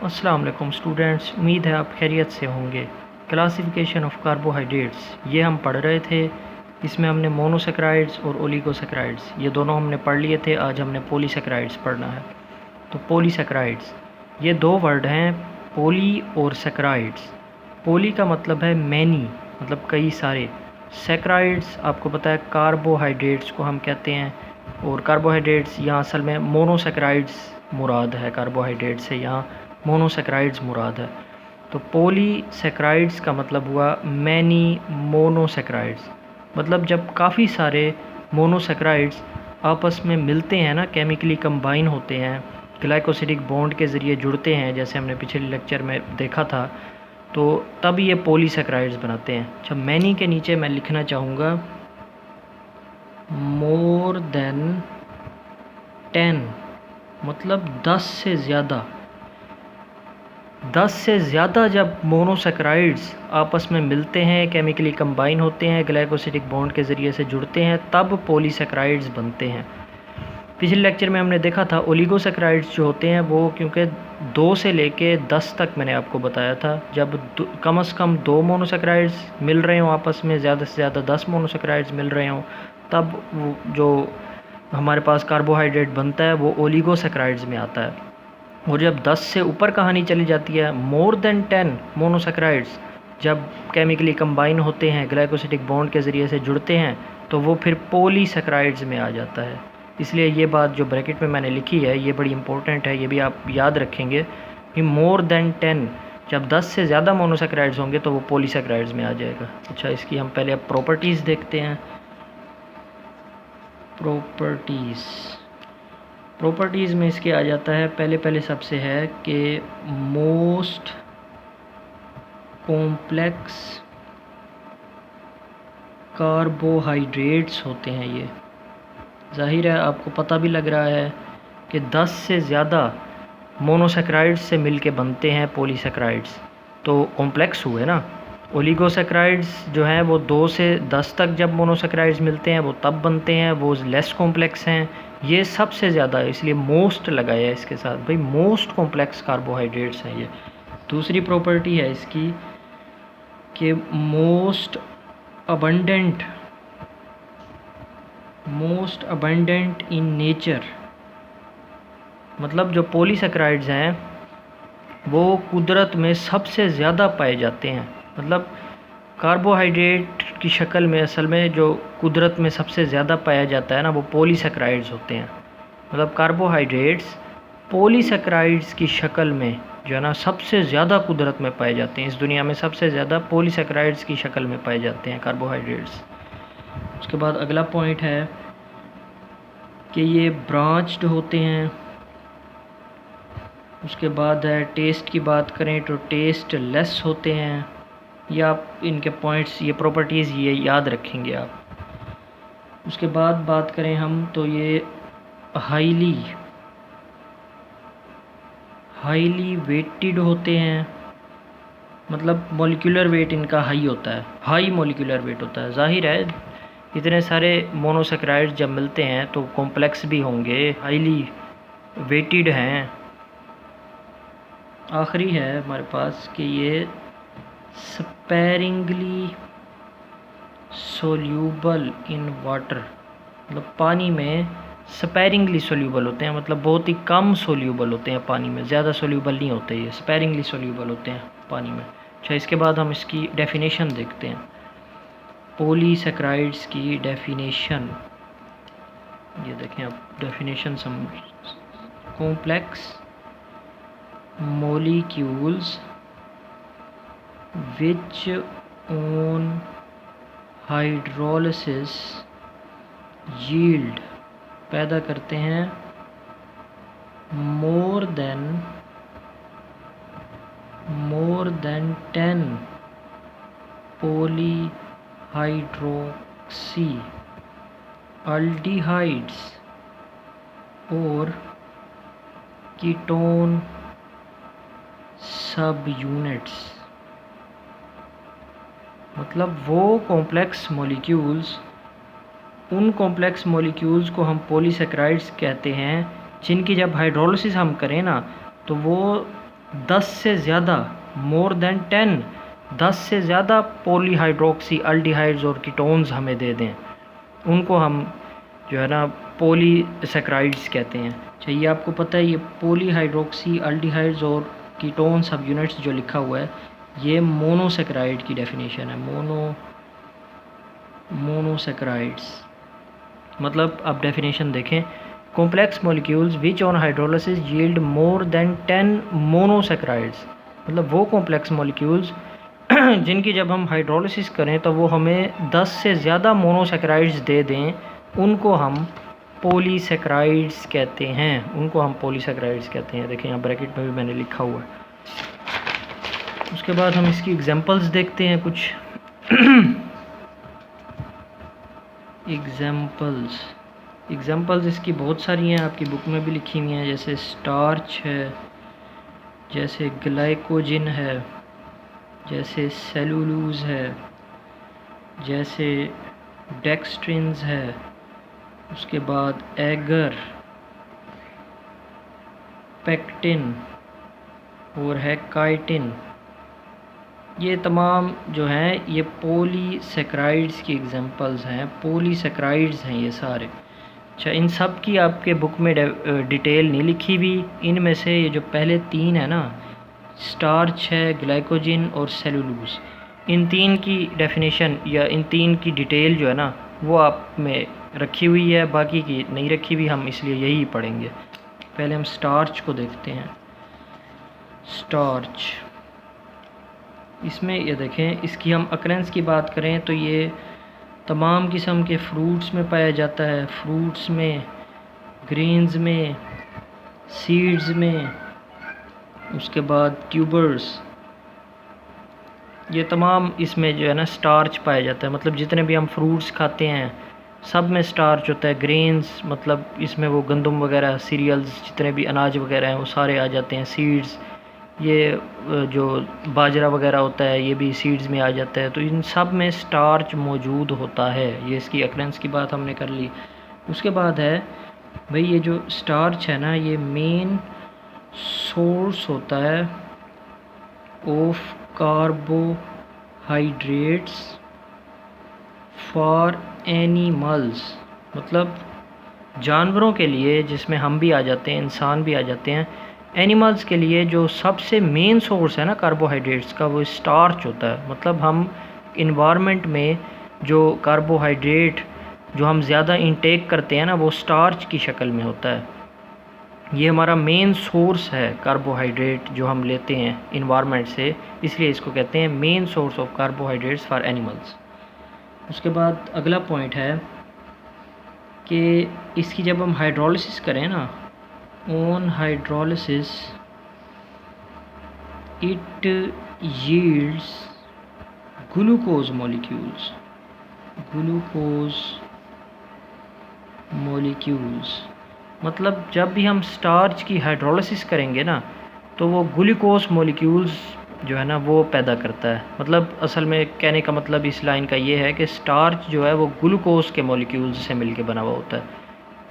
अस्सलाम वालेकुम स्टूडेंट्स, उम्मीद है आप खैरियत से होंगे। क्लासिफिकेशन ऑफ कार्बोहाइड्रेट्स ये हम पढ़ रहे थे। इसमें हमने मोनोसेक्राइड्स और ओलिगोसेक्राइड्स ये दोनों हमने पढ़ लिए थे। आज हमने पॉलीसेक्राइड्स पढ़ना है। तो पॉलीसेक्राइड्स ये दो वर्ड हैं, पोली और सेक्राइड्स। पोली का मतलब है मैनी, मतलब कई सारे। सेक्राइड्स आपको पता है कार्बोहाइड्रेट्स को हम कहते हैं, और कार्बोहाइड्रेट्स यहाँ असल में मोनोसेक्राइड्स मुराद है। कार्बोहाइड्रेट से यहाँ मोनोसेक्राइड्स मुराद है। तो पॉलीसेक्राइड्स का मतलब हुआ मैनी मोनोसेक्राइड्स, मतलब जब काफ़ी सारे मोनोसेक्राइड्स आपस में मिलते हैं ना, केमिकली कंबाइन होते हैं, ग्लाइकोसिडिक बॉन्ड के ज़रिए जुड़ते हैं, जैसे हमने पिछले लेक्चर में देखा था, तो तब ये पॉलीसेक्राइड्स बनाते हैं। अच्छा, मैनी के नीचे मैं लिखना चाहूँगा मोर देन 10, मतलब 10 से ज़्यादा। 10 से ज़्यादा जब मोनोसेक्राइड्स आपस में मिलते हैं, केमिकली कंबाइन होते हैं, ग्लाइकोसिडिक बॉन्ड के ज़रिए से जुड़ते हैं, तब पॉलीसेक्राइड्स बनते हैं। पिछले लेक्चर में हमने देखा था ओलिगोसेक्राइड्स जो होते हैं वो, क्योंकि 2 से लेके 10 तक मैंने आपको बताया था, जब कम से कम 2 मोनोसेक्राइड्स मिल रहे हों आपस में, ज़्यादा से ज़्यादा 10 मोनोसेक्राइड्स मिल रहे हों, तब वो जो हमारे पास कार्बोहाइड्रेट बनता है वो ओलिगोसेक्राइड्स में आता है। और जब 10 से ऊपर कहानी चली जाती है, मोर देन 10 मोनोसेक्राइड्स जब केमिकली कंबाइन होते हैं, ग्लाइकोसिडिक बॉन्ड के ज़रिए से जुड़ते हैं, तो वो फिर पॉलीसेक्राइड्स में आ जाता है। इसलिए ये बात जो ब्रैकेट में मैंने लिखी है ये बड़ी इंपॉर्टेंट है, ये भी आप याद रखेंगे कि मोर देन 10 जब 10 से ज़्यादा मोनोसेक्राइड्स होंगे तो वो पॉलीसेक्राइड्स में आ जाएगा। अच्छा, इसकी हम पहले अब प्रॉपर्टीज़ देखते हैं। प्रॉपर्टीज़ में इसके आ जाता है, पहले सबसे है कि मोस्ट कॉम्प्लेक्स कार्बोहाइड्रेट्स होते हैं। ये जाहिर है आपको पता भी लग रहा है कि 10 से ज़्यादा मोनोसेक्राइड्स से मिलके बनते हैं पॉलीसेक्राइड्स, तो कॉम्प्लेक्स हुए ना। ओलिगोसेक्राइड्स जो हैं वो 2 से 10 तक जब मोनोसेक्राइड्स मिलते हैं वो तब बनते हैं, वो लेस कॉम्प्लेक्स हैं। ये सबसे ज़्यादा है, इसलिए मोस्ट लगाया है इसके साथ, भाई मोस्ट कॉम्प्लेक्स कार्बोहाइड्रेट्स हैं ये। दूसरी प्रॉपर्टी है इसकी कि मोस्ट अबंडेंट इन नेचर, मतलब जो पॉलीसेक्राइड्स हैं वो कुदरत में सबसे ज़्यादा पाए जाते हैं। मतलब कार्बोहाइड्रेट की शक्ल में असल में जो कुदरत में सबसे ज़्यादा पाया जाता है ना, वो पॉलीसेक्राइड्स होते हैं। मतलब कार्बोहाइड्रेट्स पॉलीसेक्राइड्स की शक्ल में जो है ना सबसे ज़्यादा कुदरत में पाए जाते हैं। इस दुनिया में सबसे ज़्यादा पॉलीसेक्राइड्स की शक्ल में पाए जाते हैं कार्बोहाइड्रेट्स। उसके बाद अगला पॉइंट है कि ये ब्रांच्ड होते हैं। उसके बाद है टेस्ट की बात करें तो टेस्ट लेस होते हैं। ये आप इनके पॉइंट्स, ये प्रॉपर्टीज़ ये याद रखेंगे आप। उसके बाद बात करें हम तो ये हाईली वेटेड होते हैं, मतलब मॉलिक्यूलर वेट इनका हाई होता है, हाई मॉलिक्यूलर वेट होता है। जाहिर है इतने सारे मोनोसेक्राइड्स जब मिलते हैं तो कॉम्प्लेक्स भी होंगे, हाईली वेटेड हैं। आखिरी है हमारे पास कि ये स्पेरिंगली सोल्यूबल इन वाटर, मतलब पानी में स्पेरिंगली सोल्यूबल होते हैं, मतलब बहुत ही कम सोल्यूबल होते हैं पानी में, ज़्यादा सोल्यूबल नहीं होते, ये स्पेरिंगली सोल्यूबल होते हैं पानी में। अच्छा, इसके बाद हम इसकी डेफिनेशन देखते हैं, पॉलीसेक्राइड्स की डेफिनेशन। ये देखें आप डेफिनेशन समझ, complex molecules which on hydrolysis yield पैदा करते हैं more than 10 polyhydroxy aldehydes और कीटोन सब यूनिट्स। मतलब वो कॉम्प्लेक्स मॉलिक्यूल्स, उन कॉम्प्लेक्स मॉलिक्यूल्स को हम पॉलीसेक्राइड्स कहते हैं, जिनकी जब हाइड्रोलिसिस हम करें ना तो वो 10 से ज़्यादा, मोर देन 10, 10 से ज़्यादा पॉलीहाइड्रोक्सी अल्डिहाइड्स और कीटोन्स हमें दे दें, उनको हम जो है ना पॉलीसैकराइड्स कहते हैं। चाहिए आपको पता है ये पॉलीहाइड्रोक्सी अल्डिहाइड्स और कीटोन सब यूनिट्स जो लिखा हुआ है ये मोनोसैकराइड की डेफिनेशन है। मोनोसैकराइड्स मतलब आप डेफिनेशन देखें, complex molecules which on hydrolysis yield more than 10 monosaccharides, मतलब वो कॉम्प्लेक्स मॉलिक्यूल्स जिनकी जब हम हाइड्रोलिसिस करें तो वो हमें 10 से ज़्यादा मोनोसैकराइड्स दे दें, उनको हम पॉलीसैकराइड्स कहते हैं। उनको हम पॉलीसैकराइड्स कहते हैं। देखें यहाँ ब्रैकेट में भी मैंने लिखा हुआ है। उसके बाद हम इसकी एग्जांपल्स देखते हैं कुछ। एग्जांपल्स इसकी बहुत सारी हैं, आपकी बुक में भी लिखी हुई हैं, जैसे स्टार्च है, जैसे ग्लाइकोजिन है, जैसे सेलुलोज है, जैसे डेक्स्ट्रिन्स है, उसके बाद एगर, पेक्टिन और है काइटिन। ये तमाम जो हैं ये पॉलीसैकराइड्स की एग्जांपल्स हैं, पॉलीसैकराइड्स हैं ये सारे। अच्छा, इन सब की आपके बुक में डिटेल नहीं लिखी हुई। इनमें से ये जो पहले तीन है ना, स्टार्च है, ग्लाइकोजिन और सेलुलोज, इन तीन की डेफिनेशन या इन तीन की डिटेल जो है ना वो आप में रखी हुई है, बाकी की नहीं रखी हुई, हम इसलिए यही पढ़ेंगे। पहले हम स्टार्च को देखते हैं। स्टार्च, इसमें ये देखें, इसकी हम अकरेंस की बात करें तो ये तमाम किस्म के फ्रूट्स में पाया जाता है। फ्रूट्स में, ग्रेन्स में, सीड्स में, उसके बाद ट्यूबर्स, ये तमाम इसमें जो है ना स्टार्च पाया जाता है। मतलब जितने भी हम फ्रूट्स खाते हैं सब में स्टार्च होता है। ग्रेन्स मतलब इसमें वो गंदम वगैरह, सीरियल्स, जितने भी अनाज वगैरह हैं वो सारे आ जाते हैं। सीड्स, ये जो बाजरा वगैरह होता है ये भी सीड्स में आ जाता है। तो इन सब में स्टार्च मौजूद होता है। ये इसकी अकरेंस की बात हमने कर ली। उसके बाद है भाई ये जो स्टार्च है ना ये मेन सोर्स होता है ऑफ कार्बोहाइड्रेट्स फॉर एनिमल्स, मतलब जानवरों के लिए, जिसमें हम भी आ जाते हैं, इंसान भी आ जाते हैं। एनिमल्स के लिए जो सबसे मेन सोर्स है ना कार्बोहाइड्रेट्स का वो स्टार्च होता है। मतलब हम इन्वायरमेंट में जो कार्बोहाइड्रेट जो हम ज़्यादा इंटेक करते हैं ना वो स्टार्च की शक्ल में होता है। ये हमारा मेन सोर्स है कार्बोहाइड्रेट जो हम लेते हैं इन्वायरमेंट से, इसलिए इसको कहते हैं main source of carbohydrates for animals. उसके बाद अगला पॉइंट है कि इसकी जब हम हाइड्रोलिसिस करें ना, on hydrolysis it yields glucose molecules, मतलब जब भी हम स्टार्च की हाइड्रोलिसिस करेंगे ना तो वो ग्लूकोज मॉलिक्यूल्स जो है ना वो पैदा करता है। मतलब असल में कहने का मतलब इस लाइन का ये है कि स्टार्च जो है वो ग्लूकोज के मॉलिक्यूल्स से मिलके बना हुआ होता है।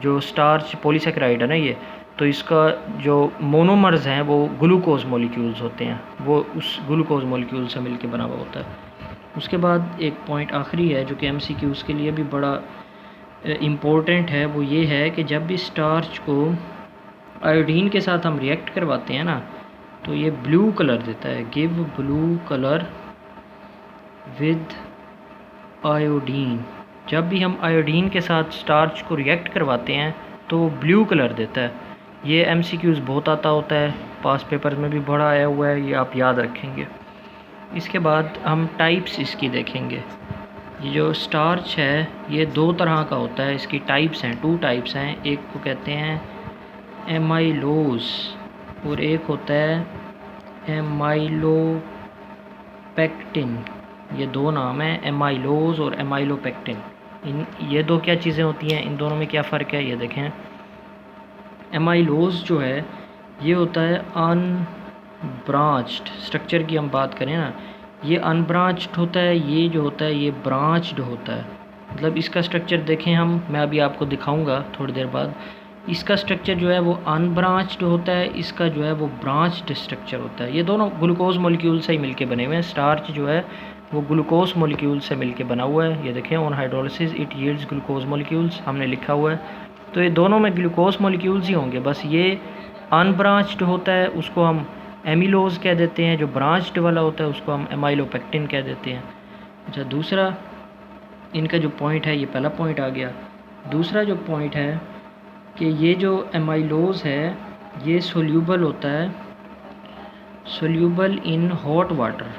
जो स्टार्च पॉलीसैकराइड है ना ये, तो इसका जो मोनोमर्स हैं वो ग्लूकोज मॉलिक्यूल्स होते हैं, वो उस ग्लूकोज मॉलिक्यूल से मिलके बना हुआ होता है। उसके बाद एक पॉइंट आखिरी है जो कि MCQs के लिए भी बड़ा इम्पोर्टेंट है, वो ये है कि जब भी स्टार्च को आयोडीन के साथ हम रिएक्ट करवाते हैं ना तो ये ब्लू कलर देता है। Give blue colour with iodine, जब भी हम आयोडीन के साथ स्टार्च को रिएक्ट करवाते हैं तो वो ब्लू कलर देता है। ये MCQs बहुत आता होता है, पास पेपर में भी बड़ा आया हुआ है, ये आप याद रखेंगे। इसके बाद हम टाइप्स इसकी देखेंगे। ये जो स्टार्च है ये दो तरह का होता है, इसकी टाइप्स हैं, 2 टाइप्स हैं। एक को कहते हैं एमाइलोज और एक होता है एमाइलोपेक्टिन। ये 2 नाम हैं, एमाइलोज और एमाइलोपेक्टिन। ये 2 क्या चीज़ें होती हैं, इन दोनों में क्या फ़र्क है ये देखें। एमाइलोज जो है ये होता है अनब्रांच्ड, स्ट्रक्चर की हम बात करें ना, ये अनब्रांच्ड होता है। ये जो होता है ये ब्रांच्ड होता है। मतलब इसका स्ट्रक्चर देखें हम, मैं अभी आपको दिखाऊंगा थोड़ी देर बाद। इसका स्ट्रक्चर जो है वो अनब्रांच्ड होता है, इसका जो है वो ब्रांच्ड स्ट्रक्चर होता है। ये दोनों ग्लूकोज मॉलिक्यूल से ही मिलके बने हुए हैं। स्टार्च जो है वो ग्लूकोज मॉलिक्यूल से मिलके बना हुआ है। ये देखें, on hydrolysis it yields glucose molecules हमने लिखा हुआ है। तो ये दोनों में ग्लूकोज मॉलिक्यूल्स ही होंगे, बस ये अनब्रांच्ड होता है उसको हम एमिलोज कह देते हैं, जो ब्रांच्ड वाला होता है उसको हम एमाइलोपेक्टिन कह देते हैं। अच्छा, दूसरा इनका जो पॉइंट है, ये पहला पॉइंट आ गया। दूसरा जो पॉइंट है कि ये जो एमाइलोज है ये सोल्यूबल होता है, सोल्यूबल इन हॉट वाटर,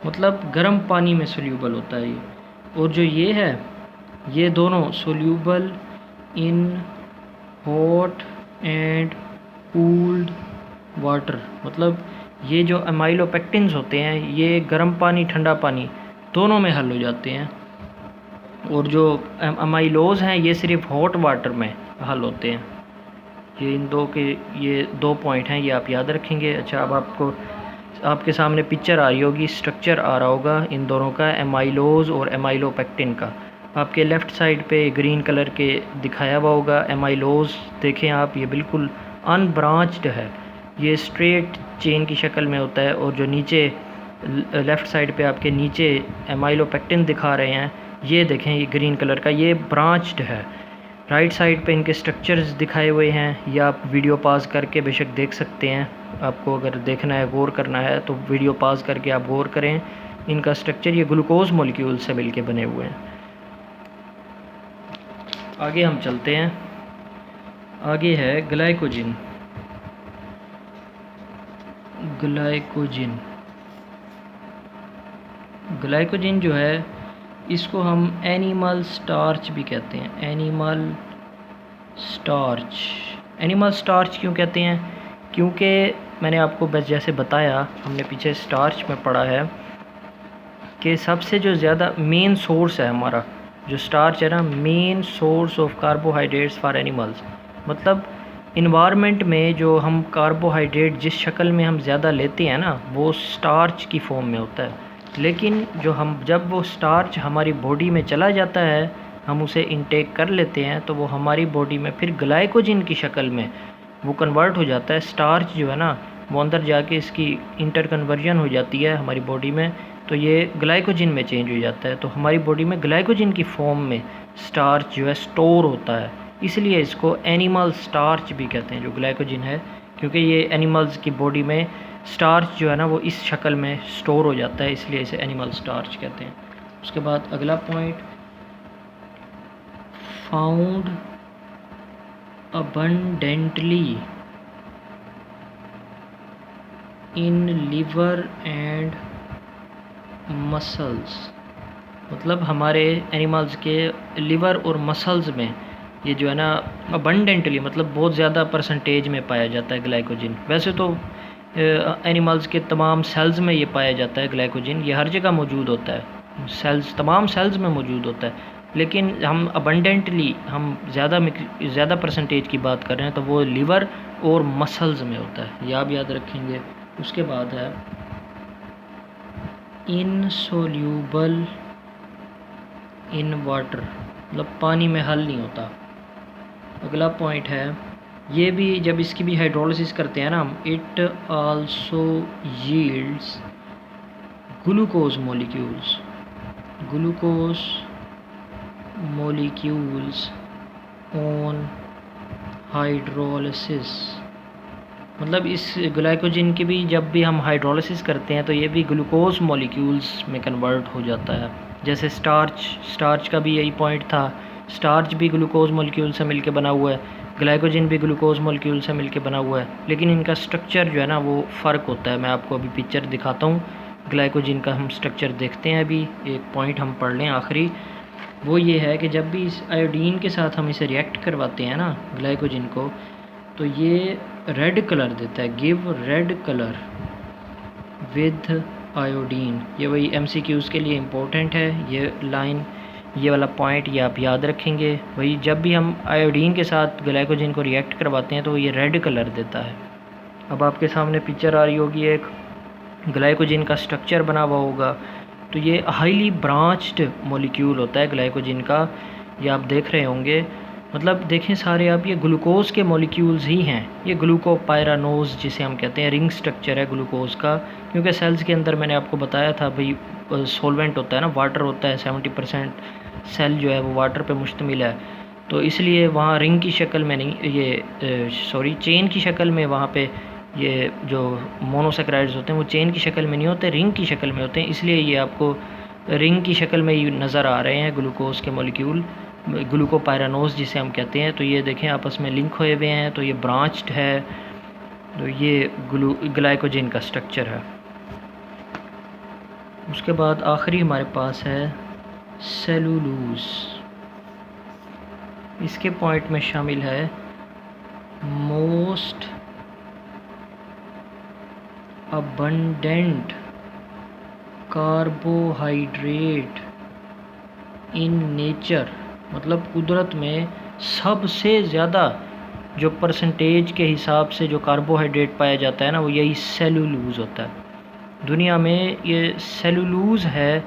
मतलब गर्म पानी में सोल्यूबल होता है ये। और जो ये है ये दोनों soluble in hot and cooled water, मतलब ये जो एमाइलोपेक्टिन्स होते हैं ये गर्म पानी ठंडा पानी दोनों में हल हो जाते हैं। और जो अमाइलोज हैं ये सिर्फ हॉट वाटर में हल होते हैं। ये इन दो के ये 2 पॉइंट हैं, ये आप याद रखेंगे। अच्छा, अब आपके सामने पिक्चर आ रही होगी, स्ट्रक्चर आ रहा होगा इन दोनों का, एमाइलोज और एमाइलोपेक्टिन का। आपके लेफ़्ट साइड पे ग्रीन कलर के दिखाया हुआ होगा एमाइलोज, देखें आप, ये बिल्कुल अनब्रांच्ड है, ये स्ट्रेट चेन की शक्ल में होता है। और जो नीचे लेफ़्ट साइड पे आपके नीचे एमाइलोपेक्टिन दिखा रहे हैं, ये देखें, ये ग्रीन कलर का, ये ब्रांच्ड है। राइट साइड पे इनके स्ट्रक्चर्स दिखाए हुए हैं, या आप वीडियो पॉज करके बेशक देख सकते हैं। आपको अगर देखना है, गौर करना है, तो वीडियो पॉज करके आप गौर करें। इनका स्ट्रक्चर ये ग्लूकोज मॉलिक्यूल से मिलके बने हुए हैं। आगे हम चलते हैं, आगे है ग्लाइकोजिन। ग्लाइकोजिन जो है इसको हम एनिमल स्टार्च भी कहते हैं। एनिमल स्टार्च क्यों कहते हैं? क्योंकि मैंने आपको बस जैसे बताया, हमने पीछे स्टार्च में पढ़ा है कि सबसे जो ज़्यादा मेन सोर्स है हमारा जो स्टार्च है ना, main source of carbohydrates for animals, मतलब इन्वायरमेंट में जो हम कार्बोहाइड्रेट जिस शक्ल में हम ज़्यादा लेते हैं ना, वो स्टार्च की फॉर्म में होता है। लेकिन जब वो स्टार्च हमारी बॉडी में चला जाता है, हम उसे इंटेक कर लेते हैं, तो वो हमारी बॉडी में फिर ग्लाइकोजिन की शक्ल में वो कन्वर्ट हो जाता है। स्टार्च जो है ना, वो अंदर जाके इसकी इंटर कन्वर्जन हो जाती है हमारी बॉडी में, तो ये ग्लाइकोजिन में चेंज हो जाता है। तो हमारी बॉडी में ग्लाइकोजिन की फॉर्म में स्टार्च जो है स्टोर होता है, इसलिए इसको एनिमल स्टार्च भी कहते हैं, जो ग्लाइकोजिन है, क्योंकि ये एनिमल्स की बॉडी में स्टार्च जो है ना वो इस शक्ल में स्टोर हो जाता है, इसलिए इसे एनिमल स्टार्च कहते हैं। उसके बाद अगला point, found abundantly in liver and muscles, मतलब हमारे एनिमल्स के लिवर और मसल्स में ये जो है ना अबंडेंटली, मतलब बहुत ज़्यादा परसेंटेज में पाया जाता है ग्लाइकोजिन। वैसे तो एनिमल्स के तमाम सेल्स में ये पाया जाता है ग्लाइकोजिन, ये हर जगह मौजूद होता है, तमाम सेल्स में मौजूद होता है, लेकिन हम अबंडेंटली, हम ज़्यादा परसेंटेज की बात कर रहे हैं, तो वो लिवर और मसल्स में होता है, ये आप याद रखेंगे। उसके बाद है इनसोल्यूबल इन वाटर, मतलब पानी में हल नहीं होता। अगला पॉइंट है, ये भी जब इसकी भी हाइड्रोलिसिस करते हैं ना हम, it also yields glucose molecules on hydrolysis, मतलब इस ग्लाइकोजिन की भी जब भी हम हाइड्रोलिसिस करते हैं तो ये भी ग्लूकोज मॉलिक्यूल्स में कन्वर्ट हो जाता है। जैसे स्टार्च का भी यही पॉइंट था, स्टार्च भी ग्लूकोज मॉलिक्यूल से मिलके बना हुआ है, ग्लाइकोजिन भी ग्लूकोज मॉलिक्यूल से मिलके बना हुआ है, लेकिन इनका स्ट्रक्चर जो है ना वो फ़र्क होता है। मैं आपको अभी पिक्चर दिखाता हूँ, ग्लाइकोजिन का हम स्ट्रक्चर देखते हैं। अभी एक पॉइंट हम पढ़ लें आखिरी, वो ये है कि जब भी इस आयोडीन के साथ हम इसे रिएक्ट करवाते हैं ना ग्लाइकोजिन को, तो ये रेड कलर देता है, give red colour with iodine. ये वही MCQs के लिए इम्पोर्टेंट है, ये लाइन, ये वाला पॉइंट ये आप याद रखेंगे। वही जब भी हम आयोडीन के साथ ग्लाइकोजिन को रिएक्ट करवाते हैं तो ये रेड कलर देता है। अब आपके सामने पिक्चर आ रही होगी, एक ग्लाइकोजिन का स्ट्रक्चर बना हुआ होगा, तो ये हाईली ब्रांच्ड मॉलिक्यूल होता है ग्लाइकोजिन का, ये आप देख रहे होंगे। मतलब देखें सारे आप, ये ग्लूकोज के मॉलिक्यूल्स ही हैं। ये ग्लूकोपाइरानोज जिसे हम कहते हैं, रिंग स्ट्रक्चर है ग्लूकोज का, क्योंकि सेल्स के अंदर मैंने आपको बताया था भाई सॉल्वेंट होता है ना, वाटर होता है, 70% सेल जो है वो वाटर पे मुश्तमिल है, तो इसलिए वहाँ रिंग की शक्ल में नहीं, ये चेन की शक्ल में वहाँ पे ये जो मोनोसेक्राइड्स होते हैं वो चेन की शक्ल में नहीं होते, रिंग की शक्ल में होते हैं, इसलिए ये आपको रिंग की शक्ल में ही नज़र आ रहे हैं ग्लूकोज के मॉलिक्यूल, ग्लूकोपाइरानोज जिसे हम कहते हैं। तो ये देखें आपस में लिंक हुए हुए हैं, तो ये ब्रांच्ड है, तो ये ग्लाइकोजन का स्ट्रक्चर है। उसके बाद आखिरी हमारे पास है सेलुलोज। इसके पॉइंट में शामिल है most abundant carbohydrate in nature, मतलब कुदरत में सबसे ज़्यादा जो परसेंटेज के हिसाब से जो कार्बोहाइड्रेट पाया जाता है ना, वो यही सेलुलोज होता है। दुनिया में ये सेलुलोज है,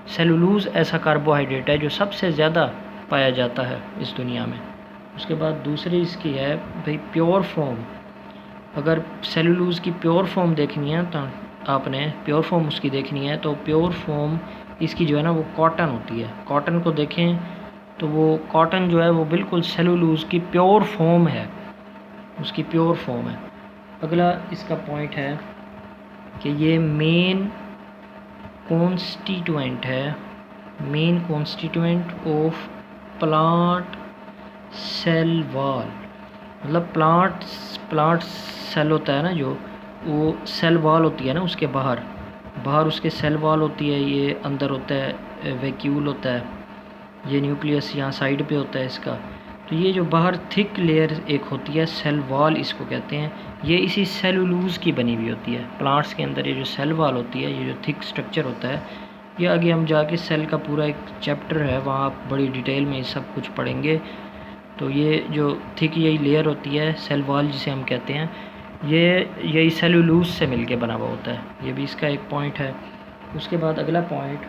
सेलुलोज ऐसा कार्बोहाइड्रेट है जो सबसे ज़्यादा पाया जाता है इस दुनिया में। उसके बाद दूसरी इसकी है भाई प्योर फॉर्म। अगर सेलुलोज की प्योर फॉर्म देखनी है तो आपने प्योर फॉर्म उसकी देखनी है, तो प्योर फॉर्म इसकी जो है ना वो कॉटन होती है। कॉटन को देखें तो वो कॉटन जो है वो बिल्कुल सेलुलोज की प्योर फॉर्म है, उसकी प्योर फॉर्म है। अगला इसका पॉइंट है कि ये मेन कॉन्स्टिट्यूएंट है, main constituent of plant cell wall. मतलब प्लांट सेल होता है ना, जो वो सेल वॉल होती है ना, उसके बाहर उसके सेल वॉल होती है, ये अंदर होता है वैक्यूल होता है, ये न्यूक्लियस यहाँ साइड पे होता है इसका। तो ये जो बाहर थिक लेयर एक होती है सेल वॉल इसको कहते हैं, ये इसी सेलुलोज की बनी हुई होती है। प्लांट्स के अंदर ये जो सेल वॉल होती है, ये जो थिक स्ट्रक्चर होता है, ये आगे हम जाके सेल का पूरा एक चैप्टर है, वहाँ आप बड़ी डिटेल में ये सब कुछ पढ़ेंगे। तो ये जो थिक यही लेयर होती है सेल वॉल जिसे हम कहते हैं, ये यही सेलुलोज से मिलके बना हुआ होता है। ये भी इसका एक पॉइंट है। उसके बाद अगला point,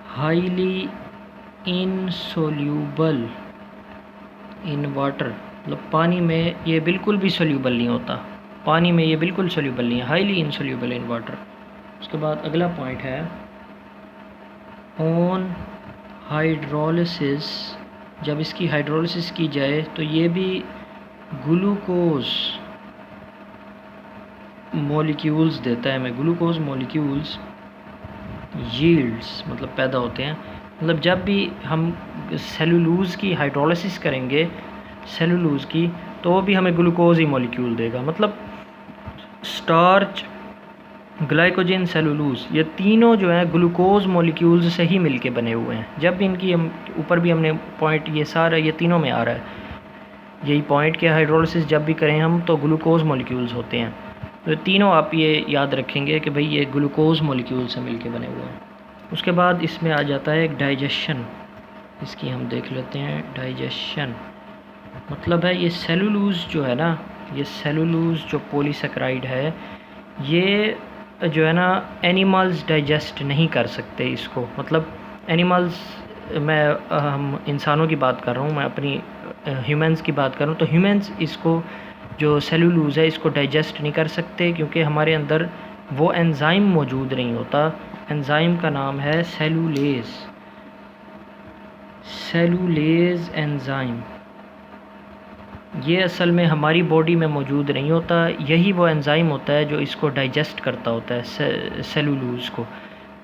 highly insoluble in water, मतलब पानी में ये बिल्कुल भी सोल्यूबल नहीं होता, पानी में ये बिल्कुल सोल्यूबल नहीं है, हाईली इनसोल्यूबल इन वाटर। उसके बाद अगला पॉइंट है ऑन हाइड्रोलिसिस, जब इसकी हाइड्रोलिसिस की जाए तो ये भी ग्लूकोज मॉलिक्यूल्स देता है हमें, ग्लूकोज मॉलिक्यूल्स यील्ड्स मतलब पैदा होते हैं। मतलब जब भी हम सेलुलोज की हाइड्रोलिसिस करेंगे सेलुलोज की, तो वो भी हमें ग्लूकोज ही मॉलिक्यूल देगा। मतलब स्टार्च, ग्लाइकोजन, सेलुलोज, ये तीनों जो है ग्लूकोज मॉलिक्यूल्स से ही मिलके बने हुए हैं। जब भी इनकी हम ऊपर भी हमने पॉइंट ये सारा ये तीनों में आ रहा है यही पॉइंट कि हाइड्रोलिसिस जब भी करें हम तो ग्लूकोज मॉलिक्यूल्स होते हैं। तो तीनों आप ये याद रखेंगे कि भाई ये ग्लूकोज मॉलिक्यूल से मिलके बने हुए हैं। उसके बाद इसमें आ जाता है एक डाइजेशन, इसकी हम देख लेते हैं। डाइजेशन मतलब है ये सेलुलोज जो है ना, ये सेलुलोज जो पॉलीसेकेराइड है, ये जो है ना एनिमल्स डाइजेस्ट नहीं कर सकते इसको। मतलब एनिमल्स, मैं हम इंसानों की बात कर रहा हूँ, मैं अपनी ह्यूमंस की बात कर रहा हूँ, तो ह्यूमंस इसको जो सेलुलोज है इसको डाइजेस्ट नहीं कर सकते, क्योंकि हमारे अंदर वो एंजाइम मौजूद नहीं होता। एंजाइम का नाम है सेलुलेज, सेलुलेज एंजाइम। ये असल में हमारी बॉडी में मौजूद नहीं होता, यही वो एंजाइम होता है जो इसको डाइजेस्ट करता होता है सेलुलोज को।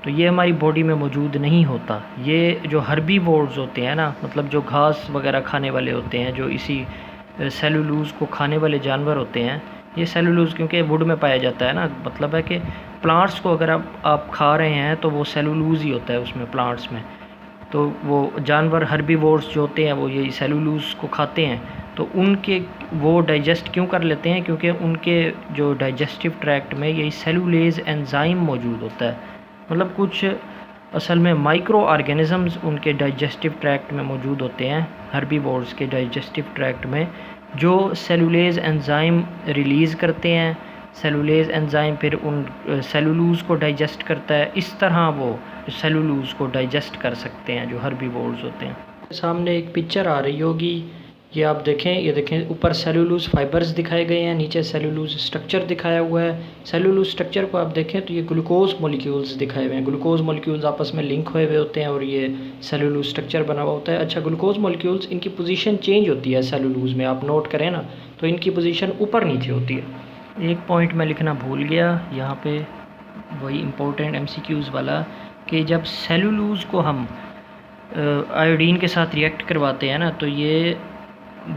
तो ये हमारी बॉडी में मौजूद नहीं होता। ये जो हर्बीवोर्स होते हैं ना, मतलब जो घास वगैरह खाने वाले होते हैं, जो इसी सेलुलोज को खाने वाले जानवर होते हैं, ये सेलुलोज क्योंकि वुड में पाया जाता है ना, मतलब है कि प्लांट्स को अगर आप खा रहे हैं तो वो सेलुलोज ही होता है उसमें, प्लांट्स में। तो वो जानवर हर्बीवोर्स जो होते हैं वो यही सेलुलोज को खाते हैं, तो उनके वो डाइजेस्ट क्यों कर लेते हैं, क्योंकि उनके जो डाइजेस्टिव ट्रैक्ट में यही सेलुलेज एंजाइम मौजूद होता है। मतलब कुछ असल में माइक्रो ऑर्गेनिजम्स उनके डाइजेस्टिव ट्रैक्ट में मौजूद होते हैं, हर्बीवोर्स के डाइजेस्टिव ट्रैक्ट में, जो सेलुलेज एंजाइम रिलीज़ करते हैं। सेलुलेज एंजाइम फिर उन सेलुलोज को डाइजेस्ट करता है। इस तरह वो सेलुलोज को डाइजेस्ट कर सकते हैं जो हर्बीवोर्स होते हैं। सामने एक पिक्चर आ रही होगी, ये आप देखें, ये देखें ऊपर सेलुलोज फाइबर्स दिखाए गए हैं, नीचे सेलुलोज स्ट्रक्चर दिखाया हुआ है। सेलुलोज स्ट्रक्चर को आप देखें तो ये ग्लूकोज मॉलिक्यूल्स दिखाए हुए हैं। ग्लूकोज मॉलिक्यूल्स आपस में लिंक हुए हुए होते हैं और ये सेलुलोज स्ट्रक्चर बना हुआ होता है। अच्छा, ग्लूकोज मॉलिक्यूल्स इनकी पोजीशन चेंज होती है सेलुलोज में, आप नोट करें ना, तो इनकी पोजीशन ऊपर नीचे होती है। एक पॉइंट मैं लिखना भूल गया यहाँ पे, वही इम्पोर्टेंट MCQs वाला, कि जब सेलुलोज को हम आयोडीन के साथ रिएक्ट करवाते हैं ना, तो ये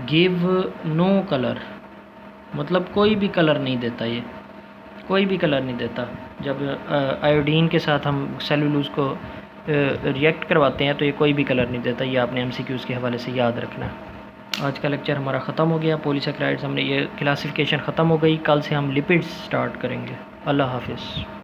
गिव नो कलर, मतलब कोई भी कलर नहीं देता, ये कोई भी कलर नहीं देता। जब आयोडीन के साथ हम सेलुलोज को रिएक्ट करवाते हैं तो ये कोई भी कलर नहीं देता। ये आपने MCQs के हवाले से याद रखना है। आज का लेक्चर हमारा ख़त्म हो गया। पॉलीसेकेराइड्स हमने ये क्लासिफिकेशन ख़त्म हो गई। कल से हम लिपिड्स स्टार्ट करेंगे। अल्लाह हाफिज़।